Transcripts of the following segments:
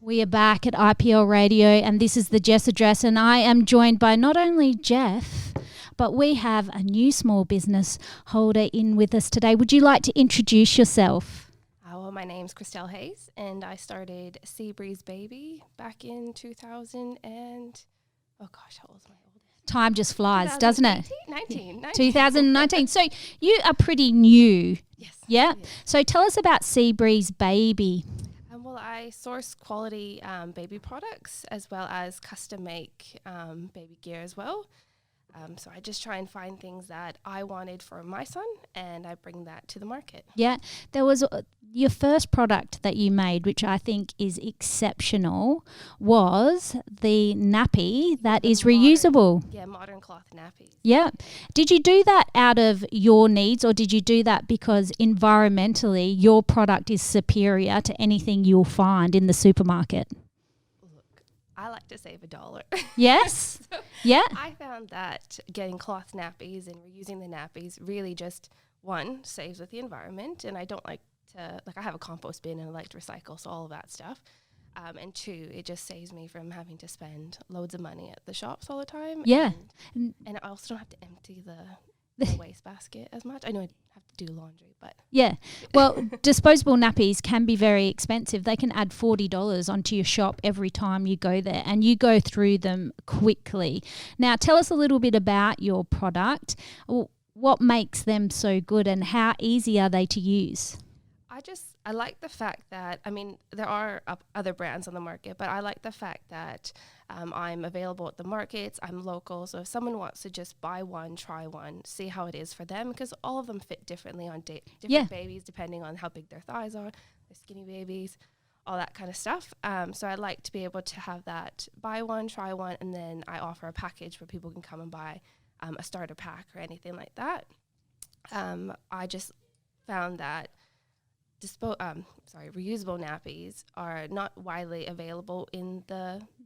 We are back at IPL Radio, and this is the Jess Address, and I am joined by not only Jeff, but we have a new small business holder in with us today. Would you like to introduce yourself? Well, my name's Christelle Hayes, and I started Seabreeze Baby back in 2000 and, oh gosh, how old is my oldest? Time just flies, doesn't it? 19. 2019. So you are pretty new. Yes. Yeah? Yes. So tell us about Seabreeze Baby. Well, I source quality baby products as well as custom make baby gear as well. So I just try and find things that I wanted for my son, and I bring that to the market. Yeah. There was your first product that you made, which I think is exceptional, was the nappy that is reusable. Modern cloth nappies. Yeah. Did you do that out of your needs, or did you do that because environmentally your product is superior to anything you'll find in the supermarket? I like to save $1. Yes. So yeah. I found that getting cloth nappies and reusing the nappies really just, one, saves with the environment, and I don't like to, I have a compost bin and I like to recycle, so all of that stuff. And two, it just saves me from having to spend loads of money at the shops all the time. Yeah. And I also don't have to empty the wastebasket as much. I know I have to do laundry, but... Yeah. Well, disposable nappies can be very expensive. They can add $40 onto your shop every time you go there, and you go through them quickly. Now, tell us a little bit about your product. What makes them so good, and how easy are they to use? I like the fact that, there are other brands on the market, but I like the fact that I'm available at the markets, I'm local, so if someone wants to just buy one, try one, see how it is for them, because all of them fit differently on different babies, depending on how big their thighs are, they're skinny babies, all that kind of stuff. So I like to be able to have that buy one, try one, and then I offer a package where people can come and buy a starter pack or anything like that. I just found that reusable nappies are not widely available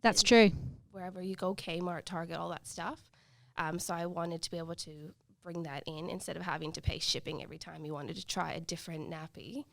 That's true. Wherever you go, Kmart, Target, all that stuff. So I wanted to be able to bring that in instead of having to pay shipping every time you wanted to try a different nappy.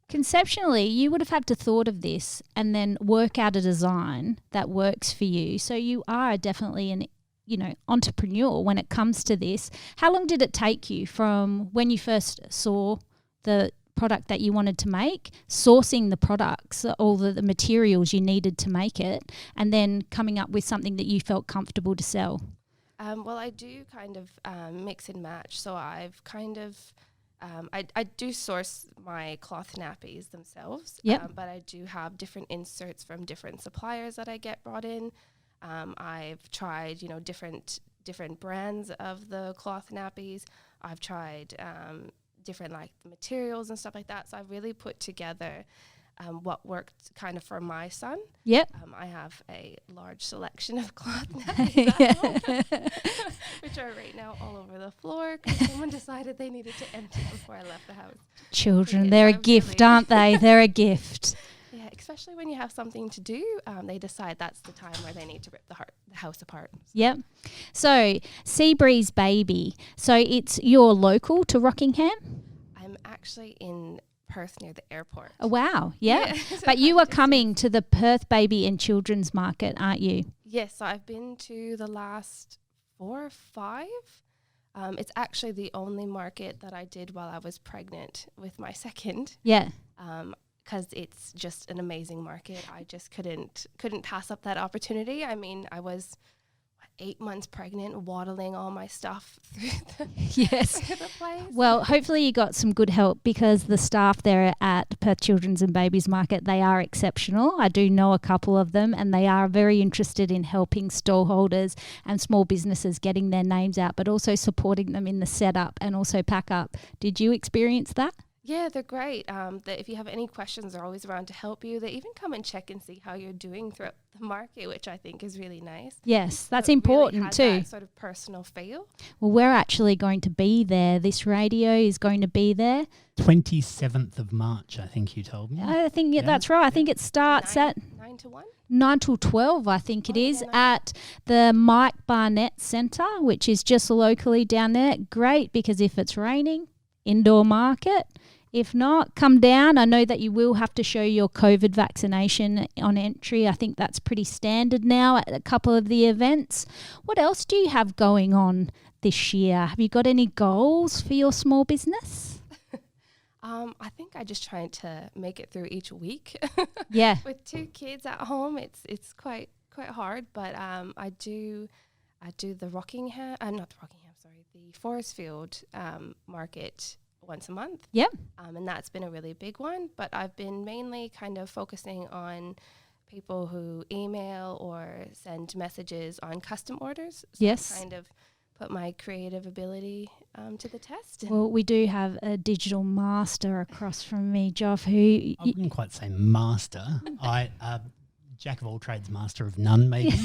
Conceptually, you would have had to thought of this and then work out a design that works for you. So you are definitely an entrepreneur when it comes to this. How long did it take you from when you first saw the product that you wanted to make, sourcing the products, all the materials you needed to make it, and then coming up with something that you felt comfortable to sell? Well, I do kind of mix and match. So I've kind of, I do source my cloth nappies themselves, but I do have different inserts from different suppliers that I get brought in. I've tried, different brands of the cloth nappies. I've tried different materials and stuff like that. So I've really put together what worked kind of for my son. Yep. I have a large selection of cloth nappies which are right now all over the floor because someone decided they needed to empty before I left the house. Children, they're a gift, aren't they? They're a gift. Yeah, especially when you have something to do, they decide that's the time where they need to rip the house apart. Yep. So, Seabreeze Baby. So, you're local to Rockingham? I'm actually in Perth near the airport. Oh, wow. Yeah. But you are coming to the Perth Baby and Children's Market, aren't you? Yes. So, I've been to the last 4 or 5. It's actually the only market that I did while I was pregnant with my second. Yeah. Because it's just an amazing market. I just couldn't pass up that opportunity. I was 8 months pregnant, waddling all my stuff through the place. Well, hopefully you got some good help, because the staff there at Perth Children's and Babies Market, they are exceptional. I do know a couple of them, and they are very interested in helping stallholders and small businesses getting their names out, but also supporting them in the setup and also pack up. Did you experience that? Yeah, they're great. If you have any questions, they're always around to help you. They even come and check and see how you're doing throughout the market, which I think is really nice. Yes, that's so important really has too. That sort of personal feel. Well, we're actually going to be there. This radio is going to be there. 27th of March, I think you told me. I think that's right. I think it starts at 9 to 1? 9 till 12, I think it is, at the Mike Barnett Centre, which is just locally down there. Great, because if it's raining, indoor market. If not, come down. I know that you will have to show your COVID vaccination on entry. I think that's pretty standard now at a couple of the events. What else do you have going on this year? Have you got any goals for your small business? I think I just trying to make it through each week. Yeah. With 2 kids at home, it's quite hard. But I do the the Forestfield market once a month. Yep. And that's been a really big one. But I've been mainly kind of focusing on people who email or send messages on custom orders. So Yes. I kind of put my creative ability to the test. Well, we do have a digital master across from me, Joff, who... I wouldn't quite say master. Jack of all trades, master of none, maybe.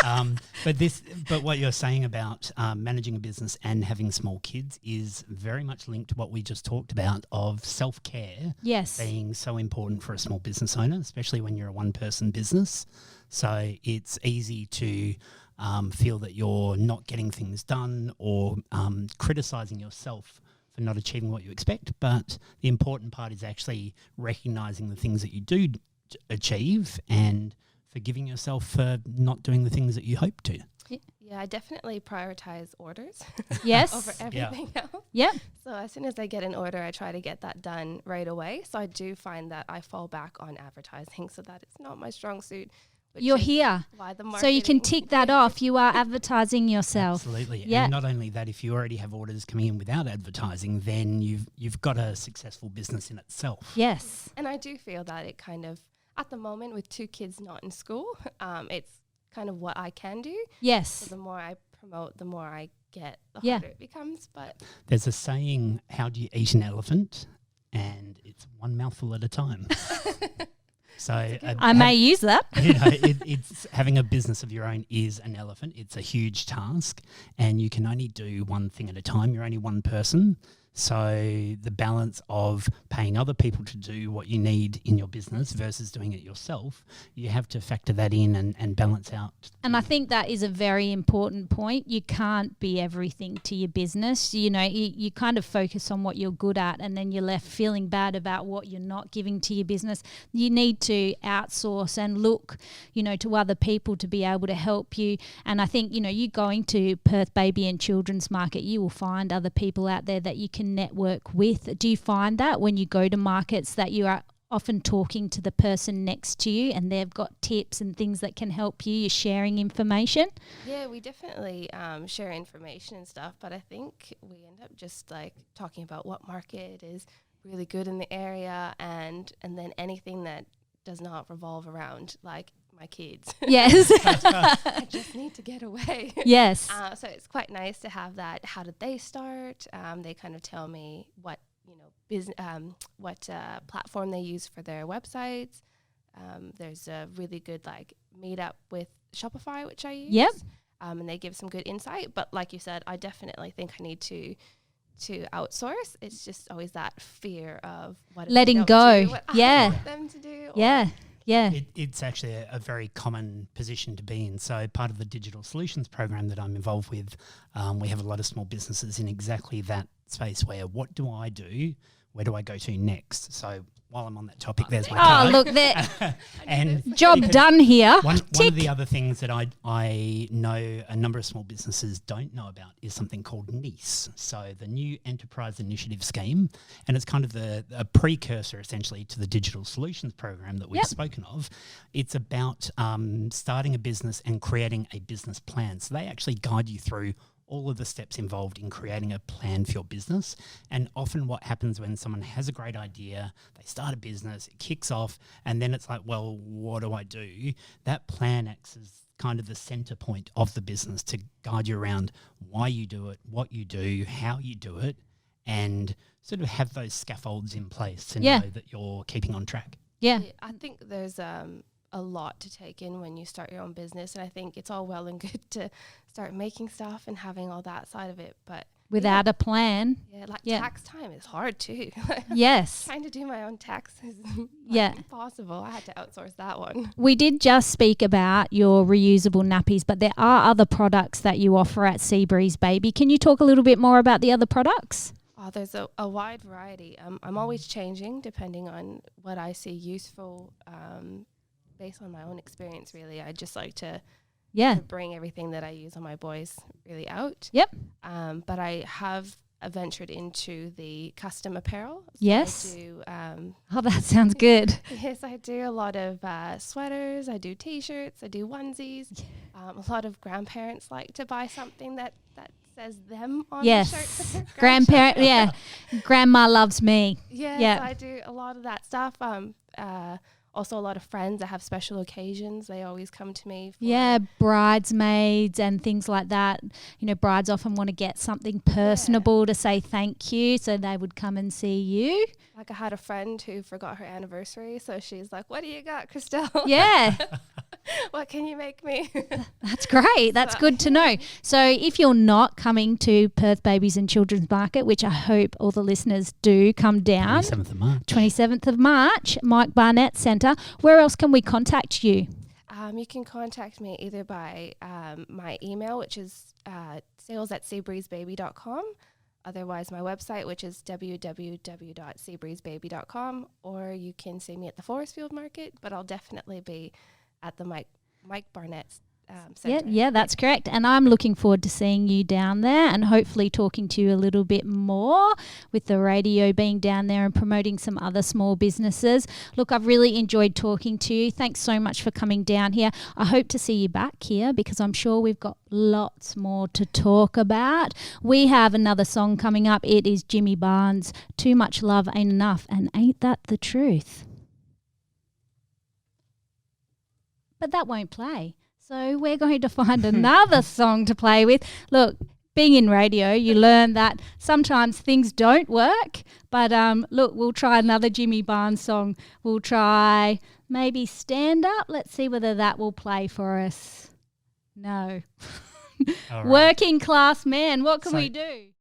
But what you're saying about managing a business and having small kids is very much linked to what we just talked about of self-care. Yes. Being so important for a small business owner, especially when you're a one-person business. So it's easy to feel that you're not getting things done or criticising yourself for not achieving what you expect. But the important part is actually recognising the things that you do achieve and forgiving yourself for not doing the things that you hope to. Yeah, I definitely prioritize orders Yes. over everything else. Yep. So as soon as I get an order, I try to get that done right away. So I do find that I fall back on advertising so that it's not my strong suit. You're here. Why the So you can marketing- tick that off. You are advertising yourself. Absolutely. Yeah. And not only that, if you already have orders coming in without advertising, then you've got a successful business in itself. Yes. And I do feel that it kind of, at the moment with 2 kids not in school, it's kind of what I can do. Yes. So the more I promote, the more I get, the Yeah. harder it becomes. But There's a saying, how do you eat an elephant? And it's one mouthful at a time. So I may use that. it's having a business of your own is an elephant. It's a huge task and you can only do one thing at a time. You're only one person. So the balance of paying other people to do what you need in your business versus doing it yourself, you have to factor that in and balance out. And I think that is a very important point. You can't be everything to your business. You know, you kind of focus on what you're good at and then you're left feeling bad about what you're not giving to your business. You need to outsource and look, to other people to be able to help you. And I think, you going to Perth Baby and Children's Market, you will find other people out there that you can network with. Do you find that when you go to markets that you are often talking to the person next to you and they've got tips and things that can help you? You're sharing information? yeah, we definitely share information and stuff, but I think we end up just like talking about what market is really good in the area and then anything that does not revolve around like my kids. Yes. I just need to get away. Yes. So it's quite nice to have that. How did they start? They kind of tell me what platform they use for their websites. There's a really good like meetup with Shopify, which I use. Yep. And they give some good insight. But like you said, I definitely think I need to outsource. It's just always that fear of what if they Letting don't go. do what Yeah. I want them to do. Yeah. Yeah. It's actually a very common position to be in. So part of the digital solutions program that I'm involved with, we have a lot of small businesses in exactly that space where what do I do? Where do I go to next? So while I'm on that topic, there's my Oh, card. look there. And Job done here. One Tick. of the other things that I know a number of small businesses don't know about is something called NEIS, so the New Enterprise Initiative Scheme, and it's kind of a precursor essentially to the Digital Solutions Program that we've Yep. spoken of. It's about starting a business and creating a business plan. So they actually guide you through all of the steps involved in creating a plan for your business. And often what happens when someone has a great idea, they start a business, it kicks off, and then it's like, well, what do I do? That plan acts as kind of the center point of the business to guide you around why you do it, what you do, how you do it, and sort of have those scaffolds in place to Yeah. know that you're keeping on track. Yeah. I think there's a lot to take in when you start your own business, and I think it's all well and good to start making stuff and having all that side of it, but Without a plan. Yeah. tax time is hard too. Yes. Trying to do my own taxes is Yeah. impossible. I had to outsource that one. We did just speak about your reusable nappies, but there are other products that you offer at Seabreeze Baby. Can you talk a little bit more about the other products? Oh, there's a wide variety. I'm always changing depending on what I see useful, based on my own experience, really. I just like to bring everything that I use on my boys really out. Yep. But I have ventured into the custom apparel. So yes. I do, oh, that sounds good. yes, I do a lot of sweaters. I do T-shirts. I do onesies. A lot of grandparents like to buy something that says them on the shirt. Grandparent, yeah. Grandma loves me. Yes, yeah. I do a lot of that stuff. Also a lot of friends that have special occasions. They always come to me. Yeah, bridesmaids and things like that. You know, brides often want to get something personable to say thank you, so they would come and see you. Like I had a friend who forgot her anniversary, so she's like, "What do you got, Christelle?" Yeah. What can you make me? That's great. That's good to know. So if you're not coming to Perth Babies and Children's Market, which I hope all the listeners do come down. 27th of March. 27th of March, Mike Barnett Centre. Where else can we contact you? You can contact me either by my email, which is sales@seabreezebaby.com. Otherwise, my website, which is www.seabreezebaby.com, or you can see me at the Forestfield Market, but I'll definitely be at the Mike Barnett Centre. Yeah, that's correct. And I'm looking forward to seeing you down there and hopefully talking to you a little bit more with the radio being down there and promoting some other small businesses. Look, I've really enjoyed talking to you. Thanks so much for coming down here. I hope to see you back here because I'm sure we've got lots more to talk about. We have another song coming up. It is Jimmy Barnes, Too Much Love Ain't Enough, and ain't that the truth? But that won't play. So we're going to find another song to play with. Look, being in radio, you learn that sometimes things don't work. But look, we'll try another Jimmy Barnes song. We'll try maybe Stand Up. Let's see whether that will play for us. No. All right. Working Class Man. What can we do?